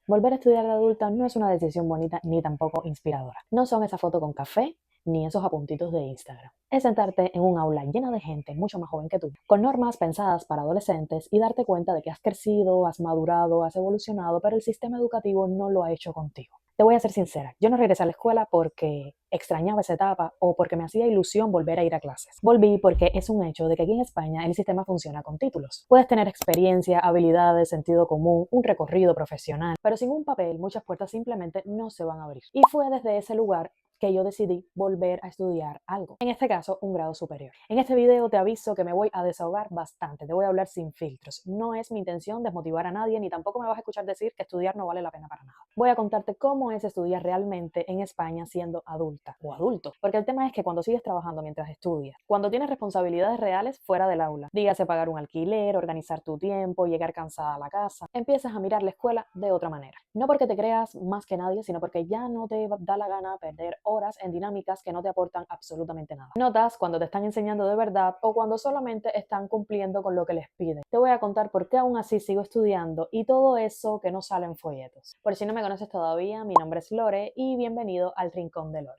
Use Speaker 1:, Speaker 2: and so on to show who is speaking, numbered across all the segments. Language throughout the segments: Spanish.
Speaker 1: Volver a estudiar de adulta no es una decisión bonita ni tampoco inspiradora. No son esa foto con café ni esos apuntitos de Instagram. Es sentarte en un aula llena de gente mucho más joven que tú, con normas pensadas para adolescentes y darte cuenta de que has crecido, has madurado, has evolucionado, pero el sistema educativo no lo ha hecho contigo. Te voy a ser sincera, yo no regresé a la escuela porque extrañaba esa etapa o porque me hacía ilusión volver a ir a clases. Volví porque es un hecho de que aquí en España el sistema funciona con títulos. Puedes tener experiencia, habilidades, sentido común, un recorrido profesional, pero sin un papel muchas puertas simplemente no se van a abrir. Y fue desde ese lugar que yo decidí volver a estudiar algo, en este caso un grado superior. En este video te aviso que me voy a desahogar bastante, te voy a hablar sin filtros. No es mi intención desmotivar a nadie, ni tampoco me vas a escuchar decir que estudiar no vale la pena para nada. Voy a contarte cómo es estudiar realmente en España siendo adulta o adulto, porque el tema es que cuando sigues trabajando mientras estudias, cuando tienes responsabilidades reales fuera del aula, dígase pagar un alquiler, organizar tu tiempo, llegar cansada a la casa, empiezas a mirar la escuela de otra manera. No porque te creas más que nadie, sino porque ya no te da la gana perder horas en dinámicas que no te aportan absolutamente nada. Notas cuando te están enseñando de verdad o cuando solamente están cumpliendo con lo que les piden. Te voy a contar por qué aún así sigo estudiando y todo eso que no sale en folletos. Por si no me conoces todavía, mi nombre es Lore y bienvenido al Rincón de Lore.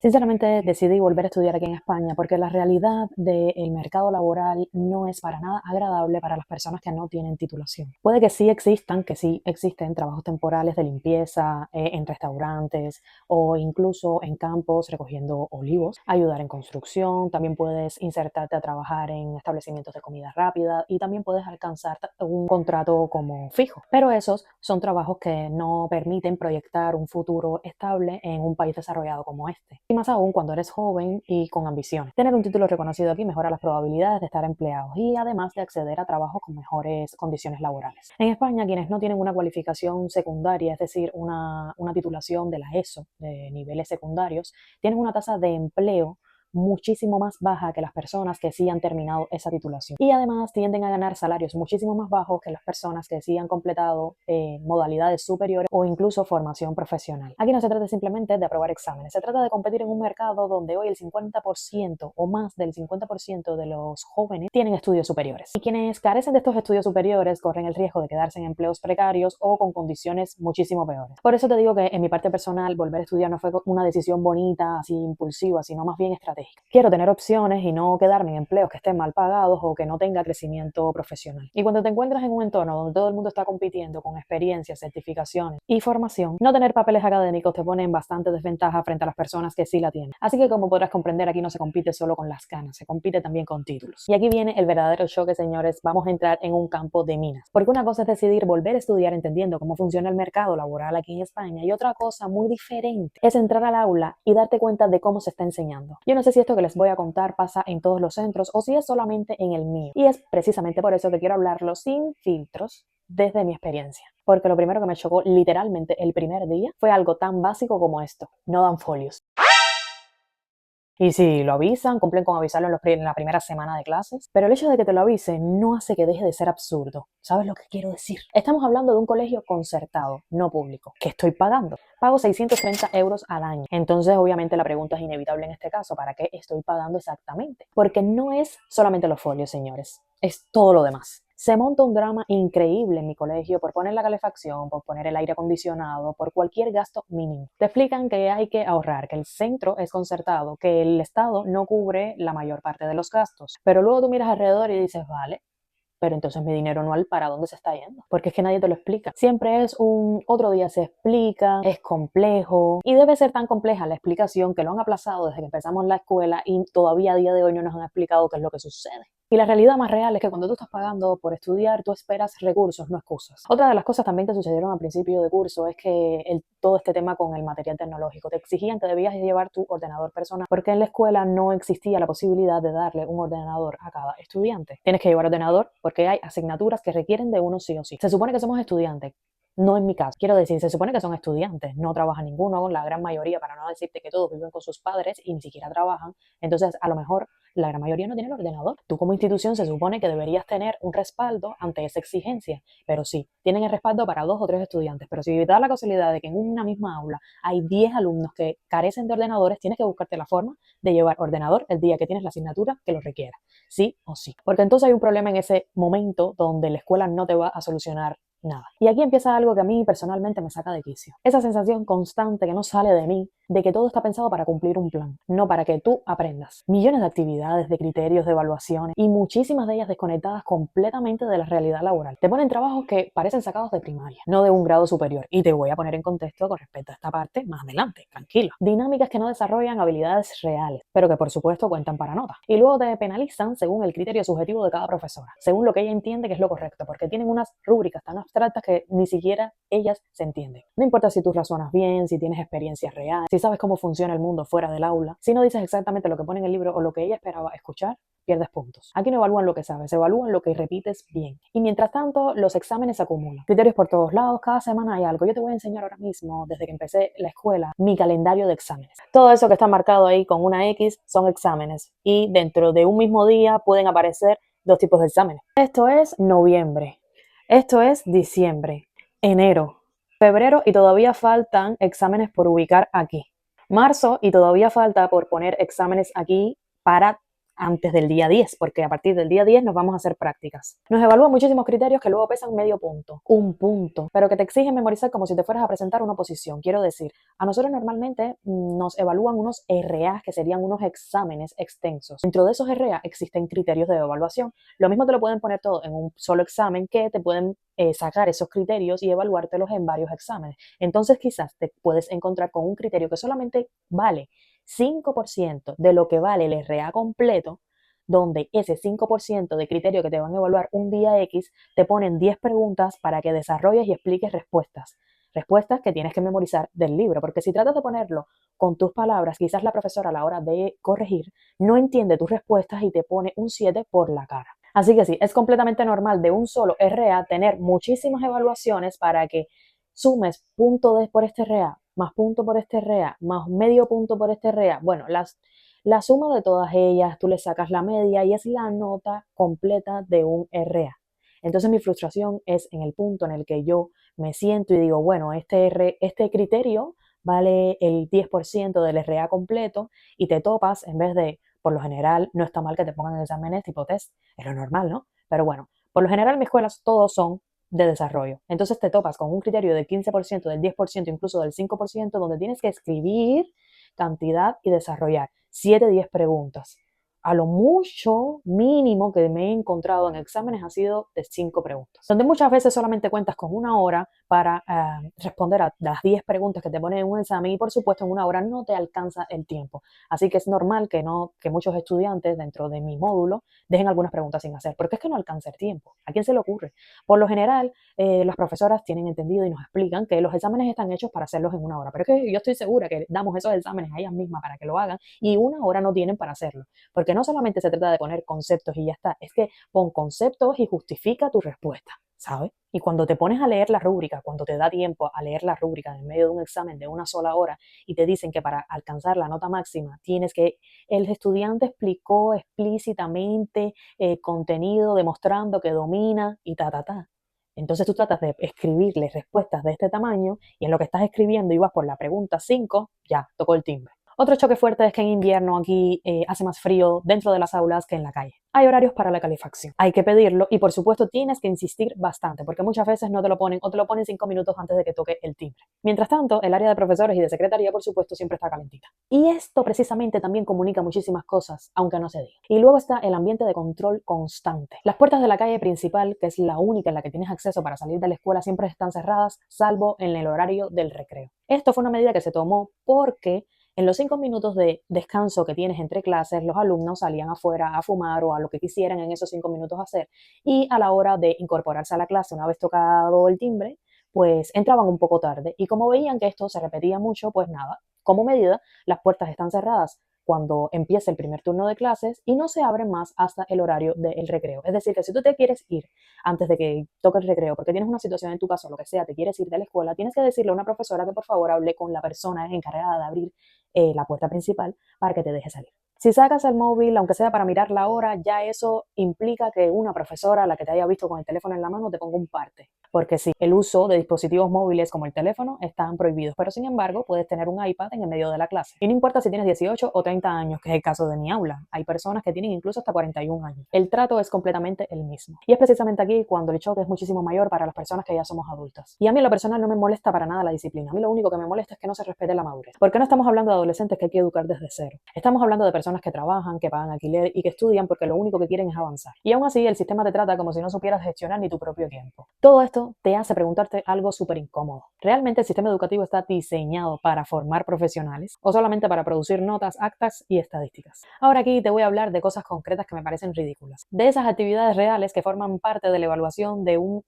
Speaker 1: Sinceramente decidí volver a estudiar aquí en España porque la realidad del mercado laboral no es para nada agradable para las personas que no tienen titulación. Puede que sí existen trabajos temporales de limpieza en restaurantes o incluso en campos recogiendo olivos, ayudar en construcción, también puedes insertarte a trabajar en establecimientos de comida rápida y también puedes alcanzar un contrato como fijo. Pero esos son trabajos que no permiten proyectar un futuro estable en un país desarrollado como este. Y más aún cuando eres joven y con ambiciones. Tener un título reconocido aquí mejora las probabilidades de estar empleados y además de acceder a trabajos con mejores condiciones laborales. En España, quienes no tienen una cualificación secundaria, es decir, una titulación de la ESO, de niveles secundarios, tienen una tasa de empleo muchísimo más baja que las personas que sí han terminado esa titulación. Y además tienden a ganar salarios muchísimo más bajos que las personas que sí han completado modalidades superiores o incluso formación profesional. Aquí no se trata simplemente de aprobar exámenes, se trata de competir en un mercado donde hoy el 50% o más del 50% de los jóvenes tienen estudios superiores. Y quienes carecen de estos estudios superiores corren el riesgo de quedarse en empleos precarios o con condiciones muchísimo peores. Por eso te digo que en mi parte personal volver a estudiar no fue una decisión bonita, así impulsiva, sino más bien estratégica. Quiero tener opciones y no quedarme en empleos que estén mal pagados o que no tenga crecimiento profesional. Y cuando te encuentras en un entorno donde todo el mundo está compitiendo con experiencias, certificaciones y formación, no tener papeles académicos te pone en bastante desventaja frente a las personas que sí la tienen. Así que como podrás comprender, aquí no se compite solo con las ganas, se compite también con títulos. Y aquí viene el verdadero choque, señores, vamos a entrar en un campo de minas. Porque una cosa es decidir volver a estudiar entendiendo cómo funciona el mercado laboral aquí en España y otra cosa muy diferente es entrar al aula y darte cuenta de cómo se está enseñando. Yo no sé si esto que les voy a contar pasa en todos los centros o si es solamente en el mío. Y es precisamente por eso que quiero hablarlo sin filtros desde mi experiencia. Porque lo primero que me chocó literalmente el primer día fue algo tan básico como esto: no dan folios. Y si lo avisan, cumplen con avisarlo en la primera semana de clases. Pero el hecho de que te lo avisen no hace que deje de ser absurdo. ¿Sabes lo que quiero decir? Estamos hablando de un colegio concertado, no público. ¿Qué estoy pagando? Pago 630 euros al año. Entonces, obviamente, la pregunta es inevitable en este caso. ¿Para qué estoy pagando exactamente? Porque no es solamente los folios, señores. Es todo lo demás. Se monta un drama increíble en mi colegio por poner la calefacción, por poner el aire acondicionado, por cualquier gasto mínimo. Te explican que hay que ahorrar, que el centro es concertado, que el Estado no cubre la mayor parte de los gastos. Pero luego tú miras alrededor y dices, vale, pero entonces mi dinero anual, ¿para dónde se está yendo? Porque es que nadie te lo explica. Siempre es un otro día se explica, es complejo y debe ser tan compleja la explicación que lo han aplazado desde que empezamos la escuela y todavía a día de hoy no nos han explicado qué es lo que sucede. Y la realidad más real es que cuando tú estás pagando por estudiar, tú esperas recursos, no excusas. Otra de las cosas también que sucedieron al principio de curso es que todo este tema con el material tecnológico. Te exigían que debías llevar tu ordenador personal porque en la escuela no existía la posibilidad de darle un ordenador a cada estudiante. Tienes que llevar ordenador porque hay asignaturas que requieren de uno sí o sí. Se supone que somos estudiantes. No en mi caso. Quiero decir, se supone que son estudiantes, no trabaja ninguno, la gran mayoría, para no decirte que todos viven con sus padres y ni siquiera trabajan. Entonces, a lo mejor la gran mayoría no tiene el ordenador. Tú como institución se supone que deberías tener un respaldo ante esa exigencia, pero sí, tienen el respaldo para 2 o 3 estudiantes. Pero si da la casualidad de que en una misma aula hay 10 alumnos que carecen de ordenadores, tienes que buscarte la forma de llevar ordenador el día que tienes la asignatura que lo requiera, sí o sí. Porque entonces hay un problema en ese momento donde la escuela no te va a solucionar nada. Y aquí empieza algo que a mí personalmente me saca de quicio. Esa sensación constante que no sale de mí, de que todo está pensado para cumplir un plan, no para que tú aprendas. Millones de actividades, de criterios, de evaluaciones y muchísimas de ellas desconectadas completamente de la realidad laboral. Te ponen trabajos que parecen sacados de primaria, no de un grado superior. Y te voy a poner en contexto con respecto a esta parte más adelante, tranquilo. Dinámicas que no desarrollan habilidades reales, pero que por supuesto cuentan para nota. Y luego te penalizan según el criterio subjetivo de cada profesora, según lo que ella entiende que es lo correcto, porque tienen unas rúbricas tan abstractas que ni siquiera ellas se entienden. No importa si tú razonas bien, si tienes experiencias reales, si sabes cómo funciona el mundo fuera del aula, si no dices exactamente lo que pone en el libro o lo que ella esperaba escuchar, pierdes puntos. Aquí no evalúan lo que sabes, evalúan lo que repites bien. Y mientras tanto, los exámenes se acumulan. Criterios por todos lados, cada semana hay algo. Yo te voy a enseñar ahora mismo, desde que empecé la escuela, mi calendario de exámenes. Todo eso que está marcado ahí con una X son exámenes. Y dentro de un mismo día pueden aparecer 2 tipos de exámenes. Esto es noviembre. Esto es diciembre, enero, febrero y todavía faltan exámenes por ubicar aquí. Marzo y todavía falta por poner exámenes aquí para antes del día 10, porque a partir del día 10 nos vamos a hacer prácticas. Nos evalúan muchísimos criterios que luego pesan medio punto, un punto, pero que te exigen memorizar como si te fueras a presentar una oposición. Quiero decir, a nosotros normalmente nos evalúan unos RA, que serían unos exámenes extensos. Dentro de esos RA existen criterios de evaluación. Lo mismo te lo pueden poner todo en un solo examen, que te pueden sacar esos criterios y evaluártelos en varios exámenes. Entonces quizás te puedes encontrar con un criterio que solamente vale 5% de lo que vale el RA completo, donde ese 5% de criterio que te van a evaluar un día X, te ponen 10 preguntas para que desarrolles y expliques respuestas. Respuestas que tienes que memorizar del libro, porque si tratas de ponerlo con tus palabras, quizás la profesora a la hora de corregir no entiende tus respuestas y te pone un 7 por la cara. Así que sí, es completamente normal de un solo RA tener muchísimas evaluaciones para que sumes punto por este RA, más punto por este RA, más medio punto por este RA. Bueno, la suma de todas ellas, tú le sacas la media y es la nota completa de un RA. Entonces mi frustración es en el punto en el que yo me siento y digo, bueno, este criterio vale el 10% del RA completo y te topas, en vez de, por lo general, no está mal que te pongan exámenes tipo test, es lo normal, ¿no? Pero bueno, por lo general en mis escuelas todos son de desarrollo. Entonces te topas con un criterio del 15%, del 10%, incluso del 5%, donde tienes que escribir cantidad y desarrollar 7, 10 preguntas. A lo mucho mínimo que me he encontrado en exámenes ha sido de 5 preguntas, donde muchas veces solamente cuentas con una hora para responder a las 10 preguntas que te ponen en un examen y por supuesto en una hora no te alcanza el tiempo. Así que es normal que muchos estudiantes dentro de mi módulo dejen algunas preguntas sin hacer, porque es que no alcanza el tiempo. ¿A quién se le ocurre? Por lo general, las profesoras tienen entendido y nos explican que los exámenes están hechos para hacerlos en una hora, pero es que yo estoy segura que damos esos exámenes a ellas mismas para que lo hagan y una hora no tienen para hacerlo, porque no solamente se trata de poner conceptos y ya está, es que pon conceptos y justifica tu respuesta, ¿sabes? Y cuando te pones a leer la rúbrica, cuando te da tiempo a leer la rúbrica en medio de un examen de una sola hora y te dicen que para alcanzar la nota máxima el estudiante explicó explícitamente contenido demostrando que domina y ta. Entonces tú tratas de escribirle respuestas de este tamaño y en lo que estás escribiendo y vas por la pregunta 5, ya, tocó el timbre. Otro choque fuerte es que en invierno aquí hace más frío dentro de las aulas que en la calle. Hay horarios para la calefacción. Hay que pedirlo y por supuesto tienes que insistir bastante porque muchas veces no te lo ponen o te lo ponen 5 minutos antes de que toque el timbre. Mientras tanto, el área de profesores y de secretaría por supuesto siempre está calentita. Y esto precisamente también comunica muchísimas cosas, aunque no se diga. Y luego está el ambiente de control constante. Las puertas de la calle principal, que es la única en la que tienes acceso para salir de la escuela, siempre están cerradas, salvo en el horario del recreo. Esto fue una medida que se tomó porque en los 5 minutos de descanso que tienes entre clases, los alumnos salían afuera a fumar o a lo que quisieran en esos 5 minutos hacer. Y a la hora de incorporarse a la clase, una vez tocado el timbre, pues entraban un poco tarde. Y como veían que esto se repetía mucho, pues nada, como medida, las puertas están cerradas cuando empiece el primer turno de clases y no se abren más hasta el horario del recreo. Es decir, que si tú te quieres ir antes de que toque el recreo, porque tienes una situación en tu casa o lo que sea, te quieres ir de la escuela, tienes que decirle a una profesora que por favor hable con la persona encargada de abrir la puerta principal para que te deje salir. Si sacas el móvil, aunque sea para mirar la hora, ya eso implica que una profesora, la que te haya visto con el teléfono en la mano, te ponga un parte. Porque sí, el uso de dispositivos móviles como el teléfono están prohibidos, pero sin embargo puedes tener un iPad en el medio de la clase. Y no importa si tienes 18 o 30 años, que es el caso de mi aula. Hay personas que tienen incluso hasta 41 años. El trato es completamente el mismo. Y es precisamente aquí cuando el choque es muchísimo mayor para las personas que ya somos adultas. Y a mí en lo personal no me molesta para nada la disciplina. A mí lo único que me molesta es que no se respete la madurez. Porque no estamos hablando de adolescentes que hay que educar desde cero. Estamos hablando de personas que trabajan, que pagan alquiler y que estudian porque lo único que quieren es avanzar. Y aún así el sistema te trata como si no supieras gestionar ni tu propio tiempo. Todo esto te hace preguntarte algo súper incómodo. ¿Realmente el sistema educativo está diseñado para formar profesionales o solamente para producir notas, actas y estadísticas? Ahora aquí te voy a hablar de cosas concretas que me parecen ridículas. De esas actividades reales que forman parte de la evaluación de una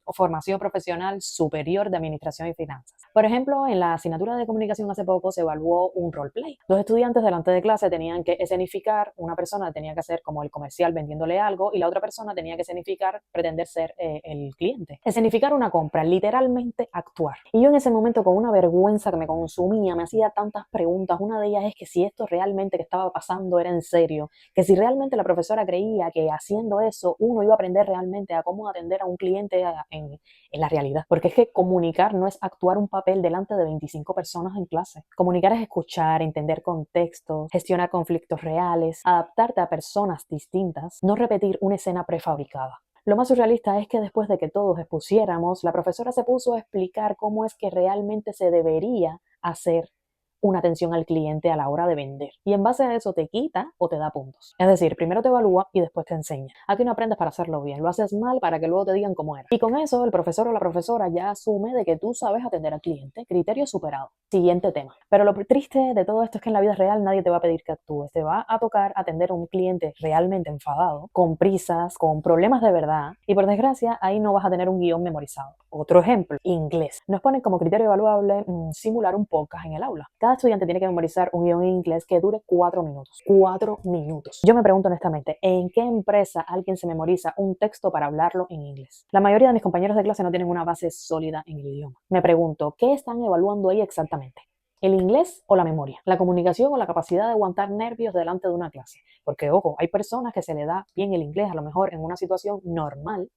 Speaker 1: formación profesional superior de administración y finanzas. Por ejemplo, en la asignatura de comunicación hace poco se evaluó un roleplay. Los estudiantes delante de clase tenían que escenificar, una persona tenía que hacer como el comercial vendiéndole algo y la otra persona tenía que escenificar, pretender ser el cliente. Escenificar una compra, literalmente actuar. Y yo en ese momento con una vergüenza que me consumía, me hacía tantas preguntas. Una de ellas es que si esto realmente que estaba pasando era en serio, que si realmente la profesora creía que haciendo eso uno iba a aprender realmente a cómo atender a un cliente en la realidad. Porque es que comunicar no es actuar un papel delante de 25 personas en clase. Comunicar es escuchar, entender contextos, gestionar conflictos reales, adaptarte a personas distintas, no repetir una escena prefabricada. Lo más surrealista es que después de que todos expusiéramos, la profesora se puso a explicar cómo es que realmente se debería hacer una atención al cliente a la hora de vender. Y en base a eso te quita o te da puntos. Es decir, primero te evalúa y después te enseña. Aquí no aprendes para hacerlo bien, lo haces mal para que luego te digan cómo era. Y con eso el profesor o la profesora ya asume de que tú sabes atender al cliente. Criterio superado. Siguiente tema. Pero lo triste de todo esto es que en la vida real nadie te va a pedir que actúes. Te va a tocar atender a un cliente realmente enfadado, con prisas, con problemas de verdad. Y por desgracia, ahí no vas a tener un guión memorizado. Otro ejemplo, inglés. Nos ponen como criterio evaluable simular un podcast en el aula. Cada estudiante tiene que memorizar un guión en inglés que dure 4 minutos. 4 minutos. Yo me pregunto honestamente, ¿en qué empresa alguien se memoriza un texto para hablarlo en inglés? La mayoría de mis compañeros de clase no tienen una base sólida en el idioma. Me pregunto, ¿qué están evaluando ahí exactamente? ¿El inglés o la memoria? ¿La comunicación o la capacidad de aguantar nervios delante de una clase? Porque, ojo, hay personas que se le da bien el inglés a lo mejor en una situación normal,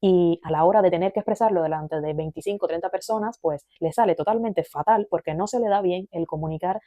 Speaker 1: y a la hora de tener que expresarlo delante de 25 o 30 personas, pues le sale totalmente fatal porque no se le da bien el comunicar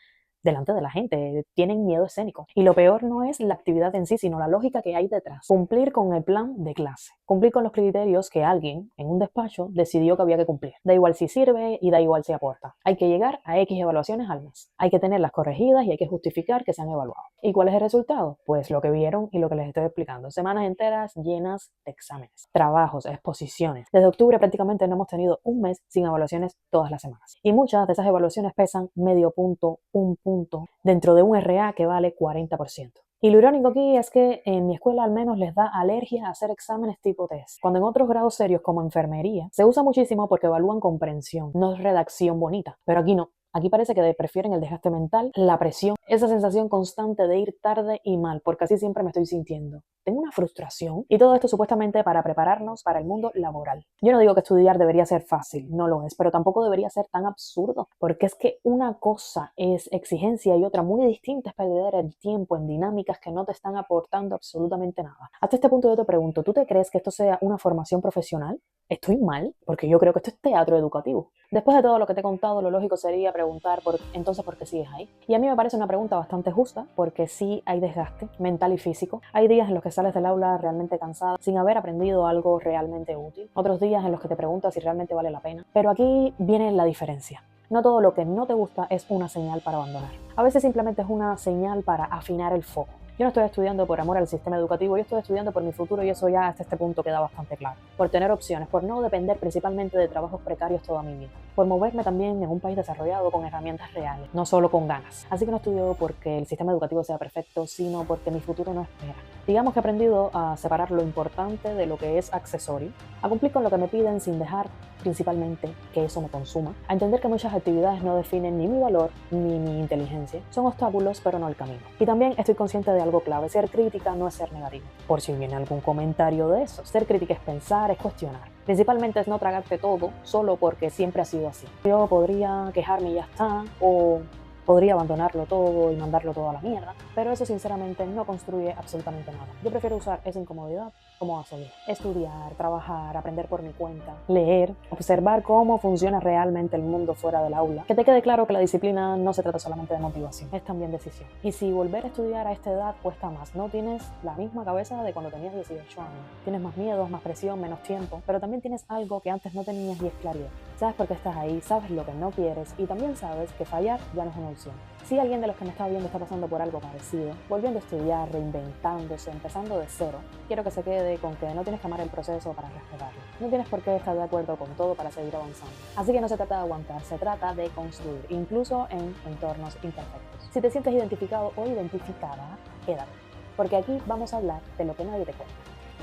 Speaker 1: delante de la gente, tienen miedo escénico. Y lo peor no es la actividad en sí, sino la lógica que hay detrás. Cumplir con el plan de clase, cumplir con los criterios que alguien en un despacho decidió que había que cumplir. Da igual si sirve y da igual si aporta. Hay que llegar a X evaluaciones al mes. Hay que tenerlas corregidas y hay que justificar que se han evaluado. ¿Y cuál es el resultado? Pues lo que vieron y lo que les estoy explicando. Semanas enteras llenas de exámenes, trabajos, exposiciones. Desde octubre prácticamente no hemos tenido un mes sin evaluaciones todas las semanas. Y muchas de esas evaluaciones pesan medio punto, un punto, dentro de un RA que vale 40%. Y lo irónico aquí es que en mi escuela al menos les da alergia a hacer exámenes tipo test, cuando en otros grados serios como enfermería se usa muchísimo porque evalúan comprensión, no es redacción bonita, pero aquí no. Aquí parece que prefieren el desgaste mental, la presión, esa sensación constante de ir tarde y mal, porque así siempre me estoy sintiendo. Tengo una frustración y todo esto supuestamente para prepararnos para el mundo laboral. Yo no digo que estudiar debería ser fácil, no lo es, pero tampoco debería ser tan absurdo, porque es que una cosa es exigencia y otra muy distinta es perder el tiempo en dinámicas que no te están aportando absolutamente nada. Hasta este punto yo te pregunto, ¿tú te crees que esto sea una formación profesional? ¿Estoy mal? Porque yo creo que esto es teatro educativo. Después de todo lo que te he contado, lo lógico sería preguntar entonces ¿por qué sigues ahí? Y a mí me parece una pregunta bastante justa, porque sí hay desgaste mental y físico. Hay días en los que sales del aula realmente cansada, sin haber aprendido algo realmente útil. Otros días en los que te preguntas si realmente vale la pena. Pero aquí viene la diferencia. No todo lo que no te gusta es una señal para abandonar. A veces simplemente es una señal para afinar el foco. Yo no estoy estudiando por amor al sistema educativo, yo estoy estudiando por mi futuro y eso ya hasta este punto queda bastante claro. Por tener opciones, por no depender principalmente de trabajos precarios toda mi vida. por moverme también en un país desarrollado con herramientas reales, no solo con ganas. Así que no estudio porque el sistema educativo sea perfecto, sino porque mi futuro no espera. Digamos que he aprendido a separar lo importante de lo que es accesorio, a cumplir con lo que me piden sin dejar principalmente que eso me consuma, a entender que muchas actividades no definen ni mi valor ni mi inteligencia, son obstáculos pero no el camino. Y también estoy consciente de algo clave: ser crítica no es ser negativo. Por si viene algún comentario de eso, ser crítica es pensar, es cuestionar. Principalmente es no tragarte todo solo porque siempre ha sido así. Yo podría quejarme y ya está, o podría abandonarlo todo y mandarlo todo a la mierda, pero eso sinceramente no construye absolutamente nada. Yo prefiero usar esa incomodidad como gasolina. Estudiar, trabajar, aprender por mi cuenta, leer, observar cómo funciona realmente el mundo fuera del aula. Que te quede claro que la disciplina no se trata solamente de motivación, es también decisión. Y si volver a estudiar a esta edad cuesta más, no tienes la misma cabeza de cuando tenías 18 años. Tienes más miedos, más presión, menos tiempo, pero también tienes algo que antes no tenías y es claridad. Sabes por qué estás ahí, sabes lo que no quieres y también sabes que fallar ya no es una opción. Si alguien de los que me está viendo está pasando por algo parecido, volviendo a estudiar, reinventándose, empezando de cero, quiero que se quede con que no tienes que amar el proceso para respetarlo. No tienes por qué estar de acuerdo con todo para seguir avanzando. Así que no se trata de aguantar, se trata de construir, incluso en entornos imperfectos. Si te sientes identificado o identificada, quédate, porque aquí vamos a hablar de lo que nadie te cuenta.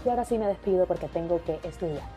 Speaker 1: Y ahora sí me despido porque tengo que estudiar.